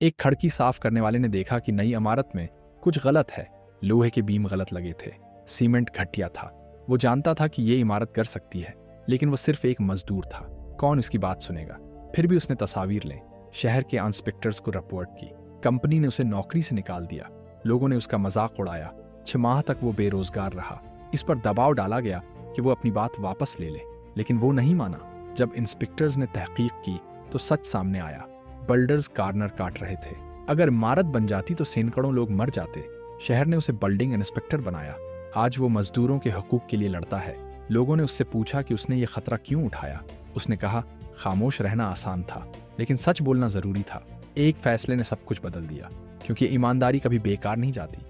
एक खिड़की साफ करने वाले ने देखा कि नई इमारत में कुछ गलत है। लोहे के बीम गलत लगे थे, सीमेंट घटिया था। वो जानता था कि ये इमारत कर सकती है, लेकिन वो सिर्फ एक मजदूर था। कौन उसकी बात सुनेगा? फिर भी उसने तस्वीर लें, शहर के इंस्पेक्टर्स को रिपोर्ट की। कंपनी ने उसे नौकरी से निकाल दिया। लोगों ने उसका मजाक उड़ाया। 6 माह तक वो बेरोजगार रहा। इस पर दबाव डाला गया कि वो अपनी बात वापस ले ले, लेकिन वो नहीं माना। जब इंस्पेक्टर्स ने तहकीक की तो सच सामने आया। बिल्डर्स कॉर्नर काट रहे थे। अगर इमारत बन जाती तो सैकड़ों लोग मर जाते। शहर ने उसे बिल्डिंग इंस्पेक्टर बनाया। आज वो मजदूरों के हकूक के लिए लड़ता है। लोगों ने उससे पूछा कि उसने ये खतरा क्यों उठाया। उसने कहा, खामोश रहना आसान था, लेकिन सच बोलना जरूरी था। एक फैसले ने सब कुछ बदल दिया, क्योंकि ईमानदारी कभी बेकार नहीं जाती।